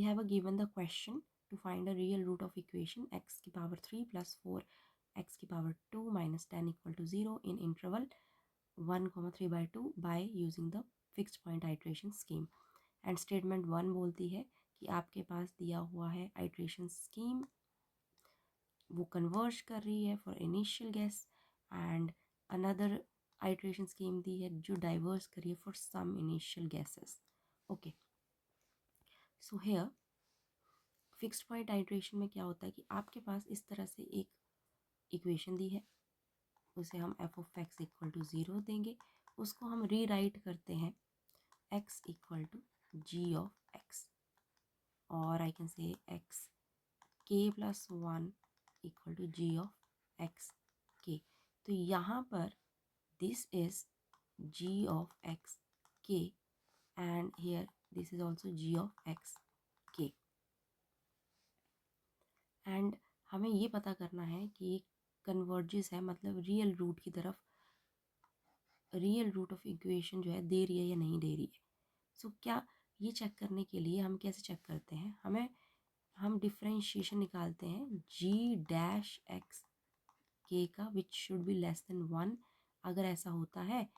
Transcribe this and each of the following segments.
we have a given the question to find a real root of equation x की power 3 plus 4 x की power 2 minus 10 equal to 0 in interval 1,3/2 by using the fixed point iteration scheme. And statement 1 बोलती है कि आपके पास दिया हुआ है iteration scheme, वो कन्वर्ज कर रही है for initial guess, and another iteration scheme दी है जो डाइवर्स कर रही है for some initial guesses. Okay, so here fixed point iteration में क्या होता है कि आपके पास इस तरह से एक इक्वेशन दी है, उसे हम f of x equal to 0 देंगे, उसको हम रीराइट करते हैं x equal to g of x, और I can say x k plus 1 equal to g of x k. तो यहाँ पर this is g of x k and here this is also g of x k. And हमें ये पता करना है कि कन्वर्जेस है, मतलब रियल रूट की तरफ, रियल रूट ऑफ इक्वेशन जो है दे रही है या नहीं दे रही है. सो क्या ये चेक करने के लिए हम कैसे चेक करते हैं, हम डिफ्रेंशिएशन निकालते हैं g डैश एक्स के का which should be less than 1. अगर ऐसा होता है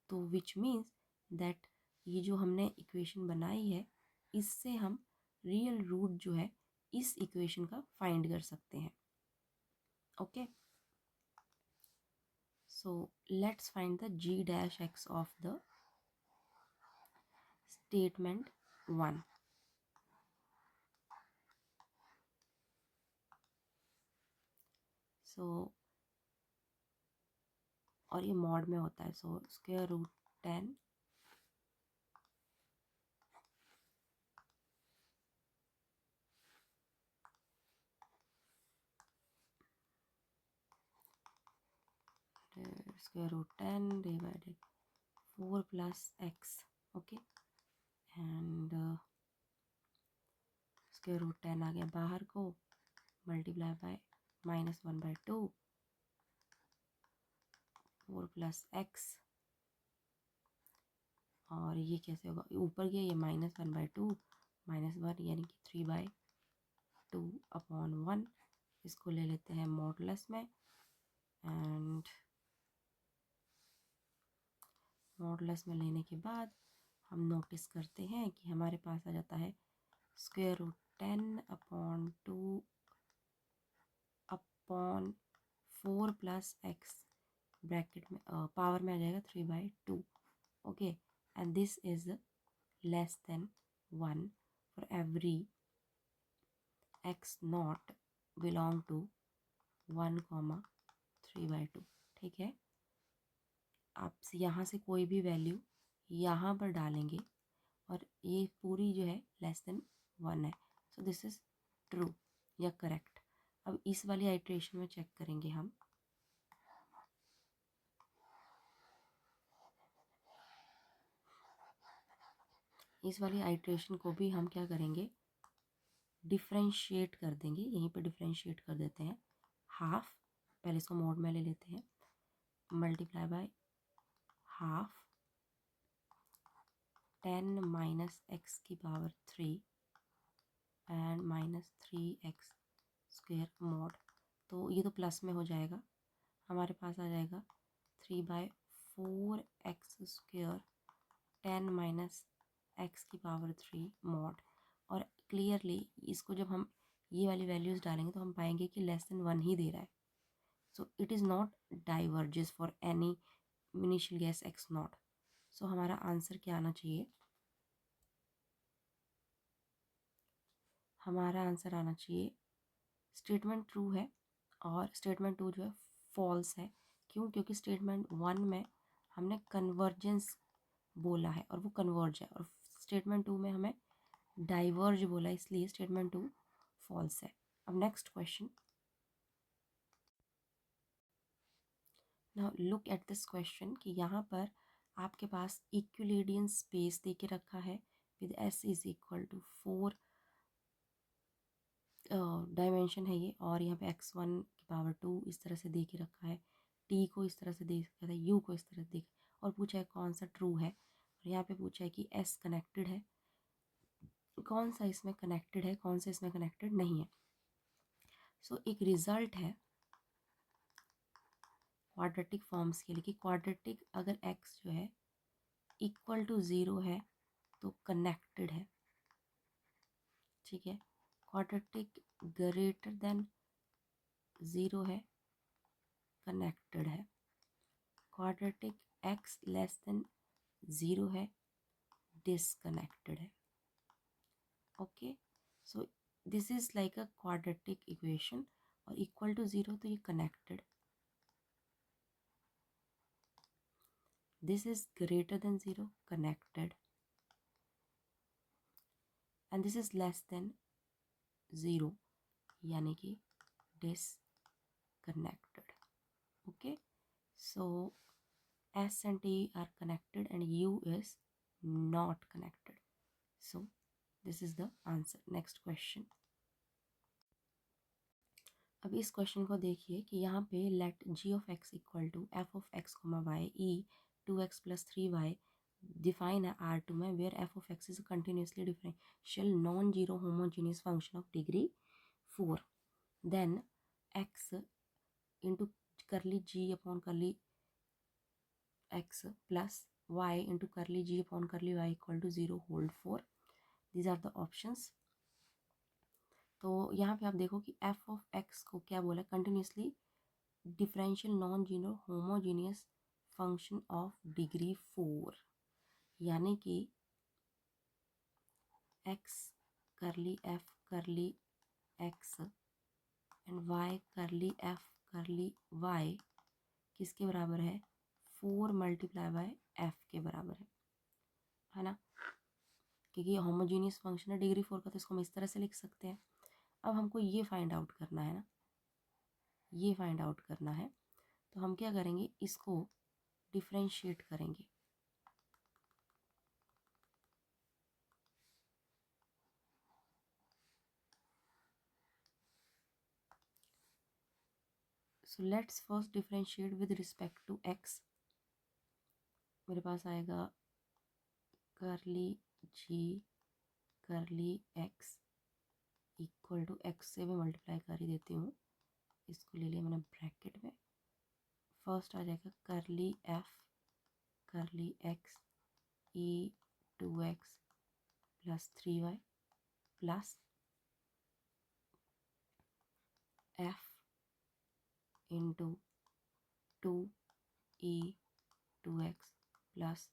तो विच मीन्स दैट ये जो हमने इक्वेशन बनाई है इससे हम रियल रूट जो है इस इक्वेशन का फाइंड कर सकते हैं. Okay, so let's find the g dash x of the statement 1. So और ये मॉड में होता है, so square root 10 square root 10 divided 4 plus x. Okay, and square root 10 आ गया बाहर को, मल्टीप्लाई बाय -1/2 4 प्लस एक्स, और ये कैसे होगा, ऊपर गया ये -1/2 -1 यानी कि 3/2 अपॉन 1. इसको ले लेते हैं मॉडुलस में, एंड मॉडुलस में लेने के बाद हम नोटिस करते हैं कि हमारे पास आ जाता है square root 10 upon 2 upon 4 plus x, bracket में पावर में आ जाएगा 3/2. Okay, and this is less than 1 for every x not belong to 1,3/2. ठीक है, आप यहाँ से कोई भी वैल्यू यहाँ पर डालेंगे और ये पूरी जो है लेस देन 1 है, सो दिस इज ट्रू या करेक्ट. अब इस वाली आइट्रेशन में चेक करेंगे हम. इस वाली आइट्रेशन को भी हम क्या करेंगे, डिफ्रेंशिएट कर देंगे. यहीं पे डिफ्रेंशिएट कर देते हैं हाफ, पहले इसको मोड में ले लेते हैं, multiply by half 10 minus x की power 3 and -3x square mod. तो ये तो प्लस में हो जाएगा, हमारे पास आ जाएगा 3/4x स्क्वायर 10 माइनस एक्स की पावर 3 मोड. और क्लियरली इसको जब हम ये वाली वैल्यूज़ डालेंगे तो हम पाएंगे कि लेस देन 1 ही दे रहा है. So it is not diverges for any initial guess x not. So हमारा आंसर क्या आना चाहिए, हमारा आंसर आना चाहिए स्टेटमेंट ट्रू है और स्टेटमेंट 2 जो है फॉल्स है. क्यों, क्योंकि स्टेटमेंट 1 में हमने कन्वर्जेंस बोला है और वो कन्वर्ज है, और स्टेटमेंट 2 में हमें डाइवर्ज बोला है, इसलिए स्टेटमेंट 2 फॉल्स है. अब next question, now look at this question कि यहाँ पर आपके पास इक्विलिडियन स्पेस दे के रखा है with s is equal to 4 dimension है ये, और यहाँ पे x1 की पावर 2 इस तरह से दे के रखा है, t को इस तरह से दे रखा है, u को इस तरह से देख, और पूछा है कौन सा ट्रू है, और यहाँ पे पूछा है कि s कनेक्टेड है कौन सा इसमें कनेक्टेड है, कौन सा इसमें कनेक्टेड नहीं है। सो एक रिजल्ट है क्वाड्रेटिक फॉर्म्स के लिए कि क्वाड्रेटिक अगर x जो है इक्वल टू 0 है तो कनेक्टेड है, ठीक है। क्वाड्रेटिक ग्रेटर देन 0 है, कनेक्टेड है। क्वाड्रेटिक x लेस देन 0 है, डिसकनेक्टेड है। Okay, so this is like a quadratic equation, और इक्वल टू 0 तो ये connected, this is greater than 0 connected, and this is less than 0 यानी कि disconnected. Okay, so S and T are connected and U is not connected. So this is the answer. Next question. अब इस question को देखिए कि यहाँ पे let g of x equal to f of x, y e 2x plus 3y define है R2 में, where f of x is a continuously differential non-zero homogeneous function of degree 4. Then x into curly g upon curly x plus y into curly g upon curly y equal to 0 hold for. These are the options. तो यहाँ पे आप देखो कि f of x को क्या बोला, continuously differential non zero homogeneous function of degree 4, यानी कि x करली f करली x एंड y करली f करली y किसके बराबर है, 4 मल्टीप्लाई बाय f के बराबर है ना, क्योंकि ये होमोजीनियस फंक्शन है डिग्री 4 का, तो इसको हम इस तरह से लिख सकते हैं। अब हमको ये फाइंड आउट करना है ना, ये फाइंड आउट करना है, तो हम क्या करेंगे, इसको डिफ्रेंशिएट करेंगे। So let's first differentiate with respect to x. मेरे पास आएगा करली जी करली एक्स इक्वल टू एक्स से मैं मल्टीप्लाई कर ही देती हूँ, इसको ले लिया मैंने ब्रैकेट में। फर्स्ट आ जाएगा करली एफ करली एक्स ई 2x plus 3y plus F into 2e 2x plus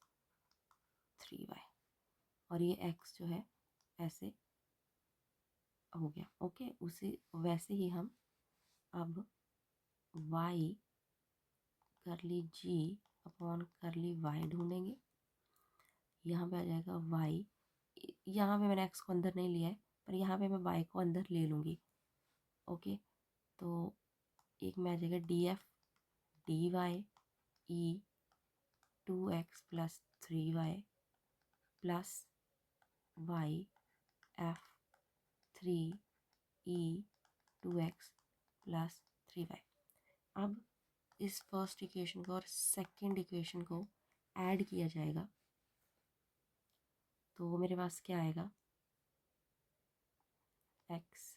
3y, और ये x जो है ऐसे हो गया। ओके, उसे वैसे ही हम अब y करली g अपॉन करली y ढूंढेंगे। यहाँ पे आ जाएगा y, यहाँ पे मैंने x को अंदर नहीं लिया है, पर यहाँ पे मैं y को अंदर ले लूँगी। ओके, तो एक में आ जाएगा डी एफ डी वाई ई 2x plus 3y plus y F 3e 2x plus 3y। अब इस फर्स्ट इक्वेशन को और सेकंड इक्वेशन को ऐड किया जाएगा, तो मेरे पास क्या आएगा, x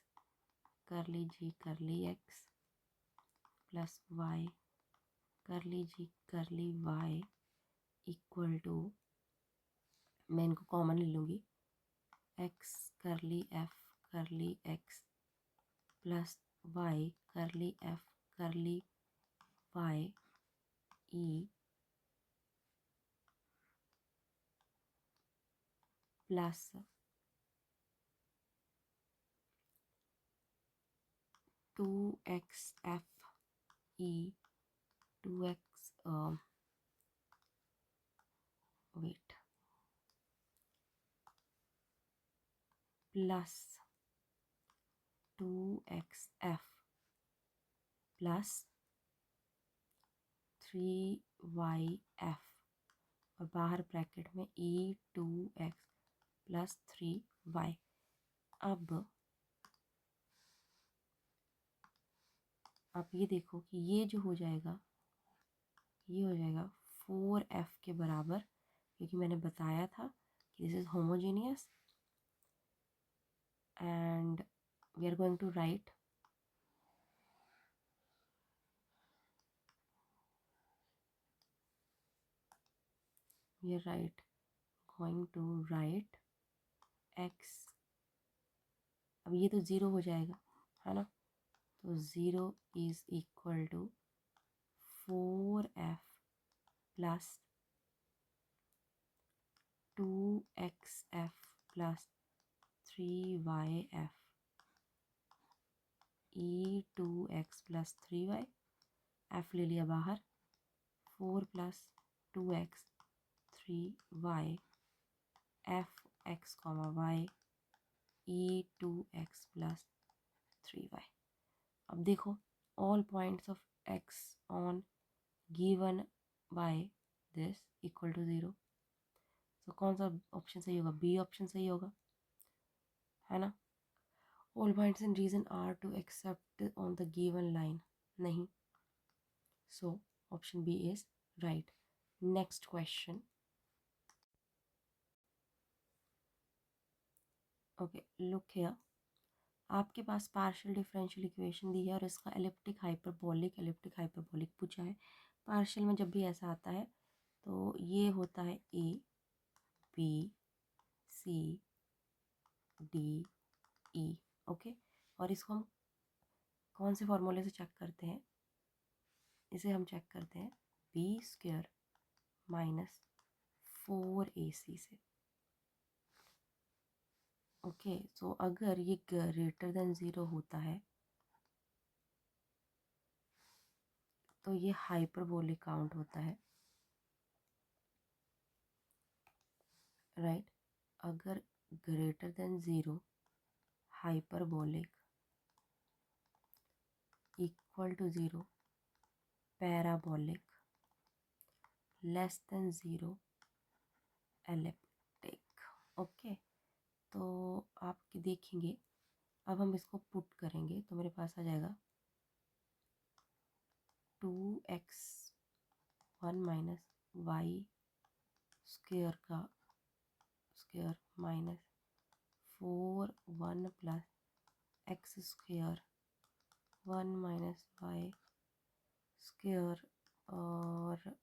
करली जी करली x प्लस y करली जी करली y इक्वल टू, मैं इनको कॉमन ले लूँगी, x करली f करली x प्लस y करली f करली y e plus 2x f e 2x weight plus 2x f plus 3y f, और बाहर ब्रैकेट में e 2x प्लस 3y। अब आप ये देखो कि ये जो हो जाएगा, ये हो जाएगा 4f के बराबर, क्योंकि मैंने बताया था कि this is homogeneous. and we are going to write going to write x, अब ये तो ज़ीरो हो जाएगा है ना, तो 0 is equal to 4f plus 2xf plus 3yf e2x plus 3y, f ले लिया बाहर, 4 plus 2x 3y f x comma y e2x plus 3y। अब देखो all points of x on given by this equal to 0, तो कौन सा option सही होगा, बी ऑप्शन सही होगा है ना। all points in region are to accept on the given line, नहीं, so option B is right। next question, okay look here, आपके पास पार्शियल डिफरेंशियल इक्वेशन दी है और इसका एलिप्टिक हाइपरबोलिक पूछा है। पार्शियल में जब भी ऐसा आता है तो ये होता है A B C D E, okay. और इसको हम कौन से फॉर्मूले से चेक करते हैं, इसे हम चेक करते हैं बी स्क्वायर माइनस 4ac से, ओके। सो अगर ये ग्रेटर देन 0 होता है तो ये हाइपरबोलिक काउंट होता है, राइट। अगर greater than 0 hyperbolic, equal to 0 parabolic, less than 0 elliptic, okay. तो आप देखेंगे, अब हम इसको पुट करेंगे तो मेरे पास आ जाएगा 2x1 माइनस वाई स्क्वेयर का square minus 4 1 plus x square 1 minus y square और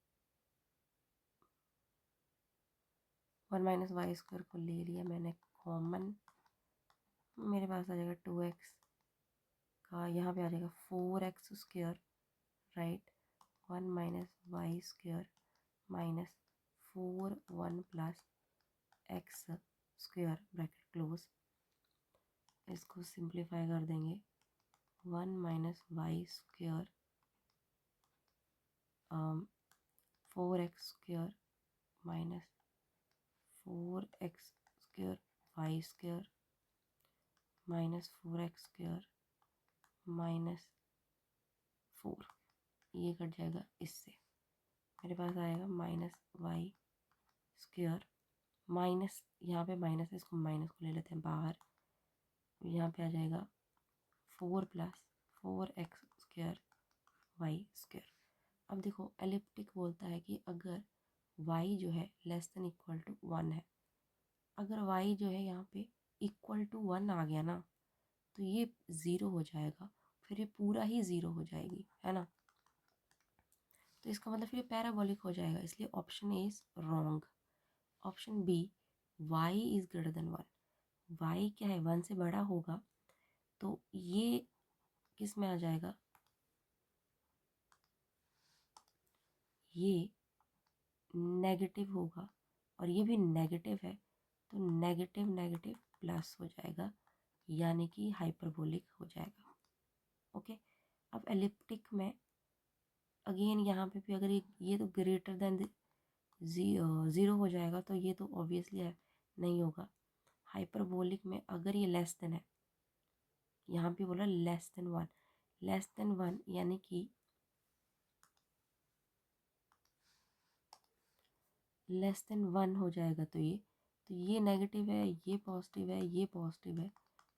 1 माइनस वाई स्क्वेयर को ले लिया मैंने कॉमन, मेरे पास आ जाएगा 2x का, यहाँ पे आ जाएगा 4x square, right. 1 minus y square minus 4 1 plus x square bracket close, इसको सिंप्लीफाई कर देंगे 1 minus y square 4x square minus 4x square y square minus 4x square minus 4, ये कट जाएगा इससे, मेरे पास आएगा माइनस वाई स्क्वेयर माइनस, यहाँ पे माइनस है, इसको माइनस को ले लेते हैं बाहर, यहाँ पे आ जाएगा 4 plus 4x square y square. अब देखो एलिप्टिक बोलता है कि अगर y जो है लेस देन इक्वल टू 1 है, अगर y जो है यहाँ पे इक्वल टू 1 आ गया ना तो ये 0 हो जाएगा, फिर ये पूरा ही 0 हो जाएगी है ना, तो इसका मतलब फिर ये पैराबोलिक हो जाएगा, इसलिए option A is wrong. Option B y is greater than 1, y क्या है 1 से बड़ा होगा तो ये किस में आ जाएगा, ये नेगेटिव होगा और ये भी नेगेटिव है, तो नेगेटिव नेगेटिव प्लस हो जाएगा, यानी कि हाइपरबोलिक हो जाएगा, ओके। अब एलिप्टिक में अगेन यहाँ पे भी अगर ये तो ग्रेटर देन 0 हो जाएगा तो ये तो ऑब्वियसली नहीं होगा। हाइपरबोलिक में अगर ये लेस देन है, यहाँ पे बोला लेस देन 1 यानी कि लेस देन 1 हो जाएगा, तो ये नेगेटिव है, ये पॉजिटिव है, ये पॉजिटिव है,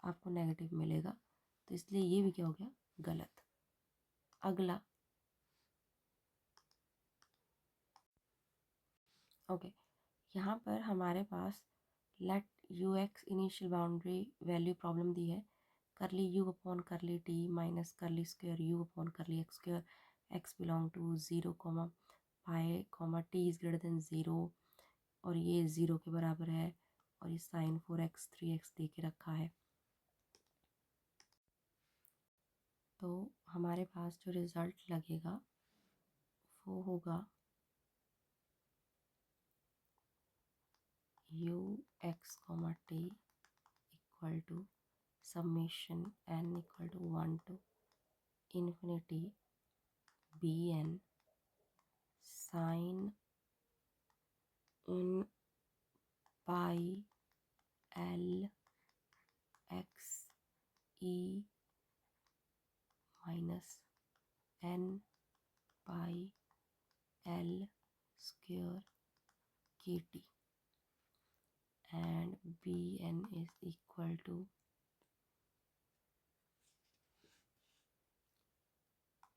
आपको नेगेटिव मिलेगा, तो इसलिए ये भी क्या हो गया गलत। अगला ओके, यहाँ पर हमारे पास let u x initial boundary value problem दी है, curly u upon curly t minus curly square u upon curly x square, x belong to 0 pi t is greater than 0 और ये 0 के बराबर है और ये साइन 4x 3x दे के रखा है। तो हमारे पास जो रिज़ल्ट लगेगा वो होगा u x t equal to summation n इक्वल to 1 to infinity b n sine n pi L x e minus n pi L square के t and bn is equal to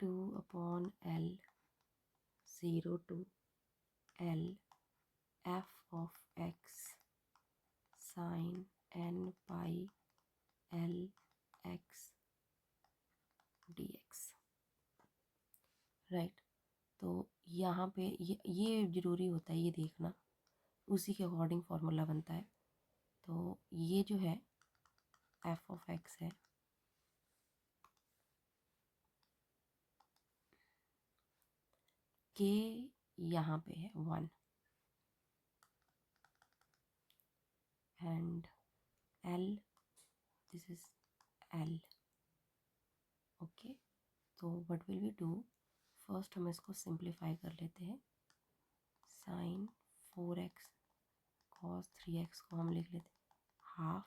2 upon L 0 to L f of x sin n pi L x dx। Right, तो यहाँ पे ये ज़रूरी होता है ये देखना, उसी के अकॉर्डिंग फार्मूला बनता है। तो ये जो है f of x है, k यहाँ पे है 1 and L this is L। Okay, तो what will we do, first हम इसको सिंप्लीफाई कर लेते हैं। साइन 4x कॉस 3x को हम लिख लेते हैं half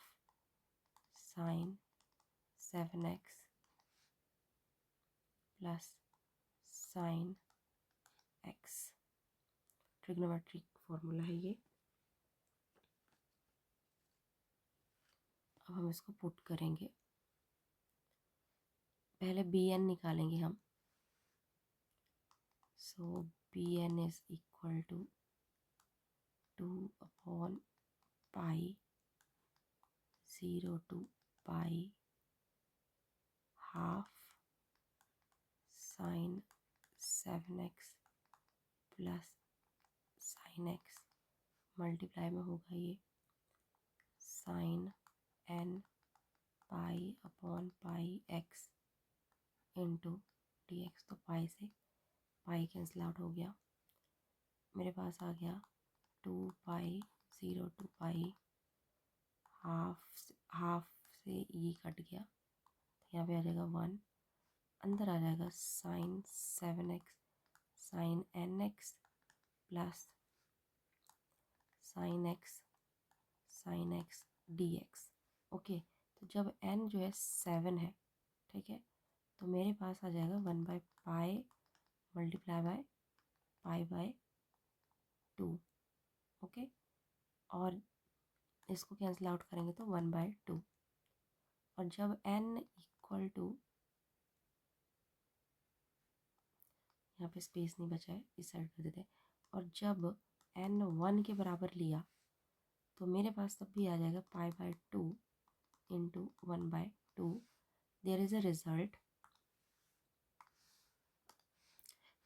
sine 7x plus sine x। Trigonometric formula है ये। अब हम इसको पुट करेंगे, पहले bn निकालेंगे हम। So bn is equal to 2 upon pi 0 to pi half sine 7x plus sine x multiply में होगा ये sine n pi upon pi x into d x. तो पाई से पाई कैंसिल आउट हो गया, मेरे पास आ गया 2 पाई 0 to पाई हाफ से ये कट गया, तो यहाँ पे आ जाएगा 1, अंदर आ जाएगा sine 7x sine nx plus sine x dx। Okay, तो जब n जो है 7 है, ठीक है, तो मेरे पास आ जाएगा 1 by pi multiply by pi by 2। Okay, और इसको कैंसिल आउट करेंगे तो 1 बाय 2। और जब n इक्वल टू, यहाँ पे स्पेस नहीं बचा है, इस साइड कर देते हैं, और जब n 1 के बराबर लिया तो मेरे पास तब भी आ जाएगा pi by 2 into 1 by 2। There is a result.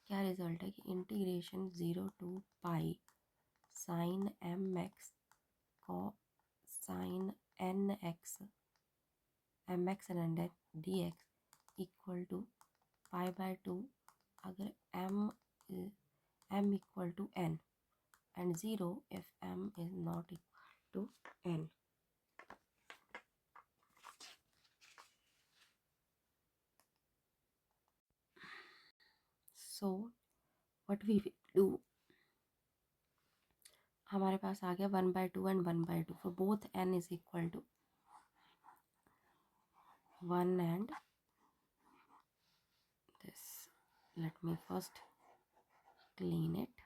क्या रिजल्ट है कि integration 0 to pi sine m x को sine n x m x and d x equal to pi by 2 अगर m equal to n and 0 if m is not equal to n। So what we will do, हमारे पास आ गया 1 by 2 and 1 by 2 for both n is equal to 1 and this। let me first clean it।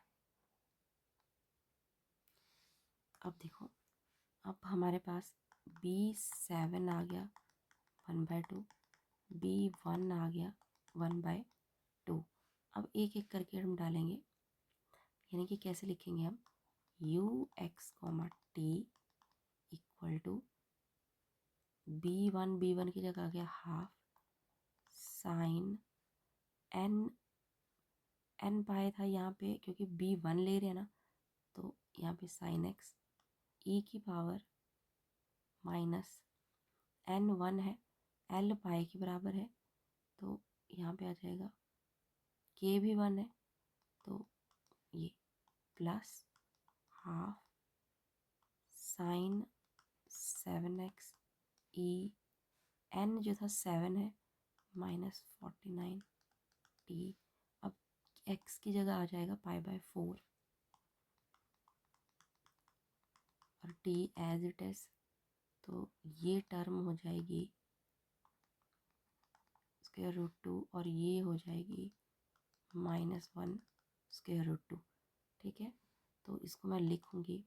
अब देखो, अब हमारे पास b7 आ गया 1 by 2, b1 आ गया 1 by 2। अब एक एक करके हम डालेंगे, यानी कि कैसे लिखेंगे हम, u x t equal to b1 की जगह आ गया हाफ साइन n पाए था यहाँ पे, क्योंकि b1 ले रहे हैं ना, तो यहाँ पे साइन x e की पावर माइनस n1 है, l पाए के बराबर है, तो यहाँ पे आ जाएगा k भी 1 है, तो ये plus half sine 7x e n जो था 7 है माइनस 49t। अब x की जगह आ जाएगा π/4 और t एज इट इज, तो ये टर्म हो जाएगी √2 और ये हो जाएगी -1 √2। ठीक है, तो इसको मैं लिखूंगी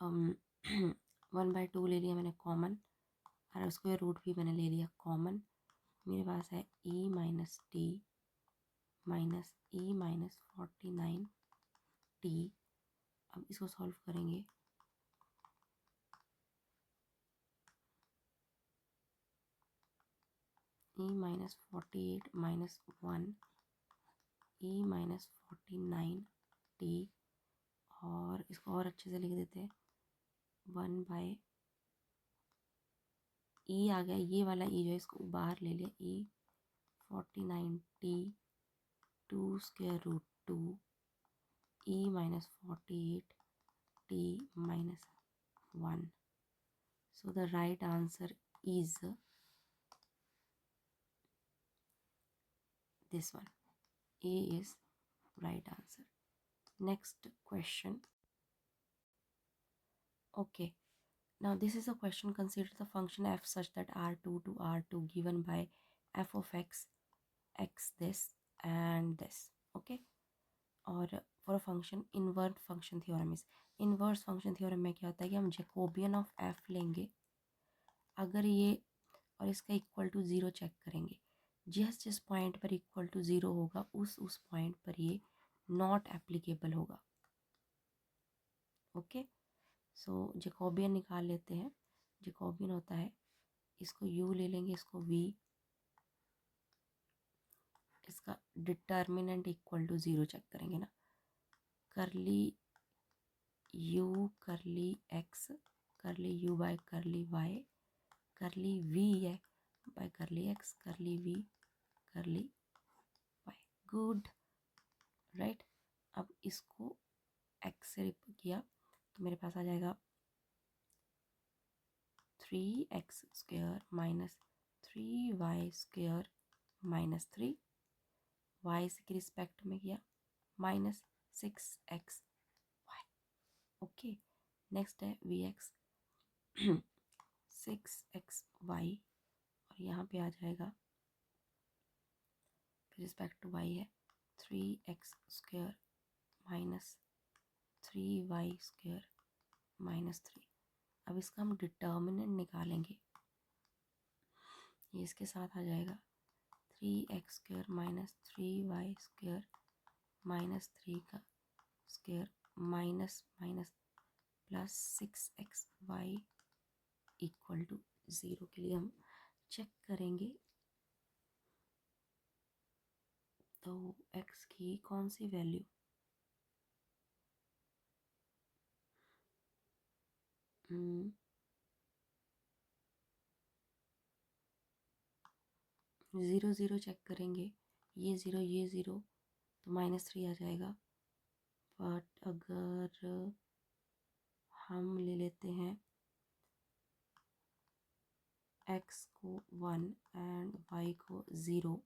1/2 ले लिया मैंने कॉमन, और स्क्वायर रूट भी मैंने ले लिया कॉमन। मेरे पास है e minus T minus e minus 49t। अब इसको सॉल्व करेंगे, e minus 48 minus 1 e minus 49t, और इसको और अच्छे से लिख देते हैं 1 e आ गया, ये वाला e जो है इसको बाहर ले लिया, e 49t 2√2 e minus 48t minus 1। So the right answer is this one. A is right answer. Next question. Okay. Now this is a question. Consider the function f such that R2 to R2 given by f of x this and this. Okay. और for a function invert function theorem is, inverse function theorem में क्या होता है कि हम Jacobian of f लेंगे, अगर ये और इसका इक्वल टू 0 चेक करेंगे, जिस पॉइंट पर इक्वल टू 0 होगा उस पॉइंट पर ये नॉट एप्लीकेबल होगा। ओके, सो जैकोबियन निकाल लेते हैं। जैकोबियन होता है, इसको u ले लेंगे, इसको v, इसका डिटर्मिनेंट इक्वल टू 0 चेक करेंगे ना, करली u करली x करली u बाय करली y करली v है बाय करली x करली v करली y। Good, right. अब इसको x से रिप्लेस किया तो मेरे पास आ जाएगा 3x² minus 3y² minus 3, y के रिस्पेक्ट में किया माइनस 6xy। ओके, नेक्स्ट है vx 6xy, और यहाँ पे आ जाएगा रिस्पेक्ट टू y है 3x² माइनस 3y² माइनस 3। अब इसका हम डिटर्मिनेंट निकालेंगे, ये इसके साथ आ जाएगा 3x² माइनस 3y² माइनस 3 का square minus minus plus 6xy equal to 0 के लिए हम चेक करेंगे, तो x की कौन सी वैल्यू 0 0 चेक करेंगे, ये 0 तो -3 आ जाएगा। बट अगर हम ले लेते हैं x को 1 एंड y को 0,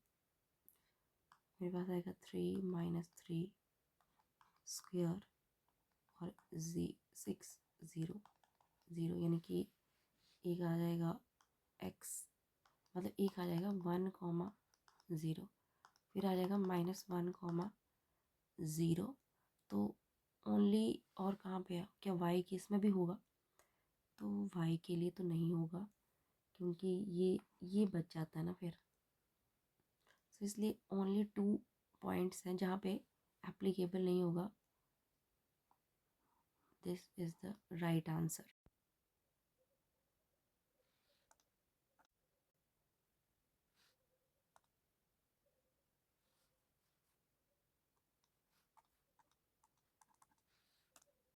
मेरे पास आएगा 3 माइनस 3 स्क्वायर और 6 0 0, यानी कि एक आ जाएगा x, मतलब एक आ जाएगा 1,0, फिर आ जाएगा -1,0। तो ओनली और कहाँ पे है, क्या y के इसमें भी होगा, तो y के लिए तो नहीं होगा क्योंकि ये बच जाता है ना फिर, तो इसलिए ओनली 2 पॉइंट्स हैं जहाँ पे एप्लीकेबल नहीं होगा। this is the right answer.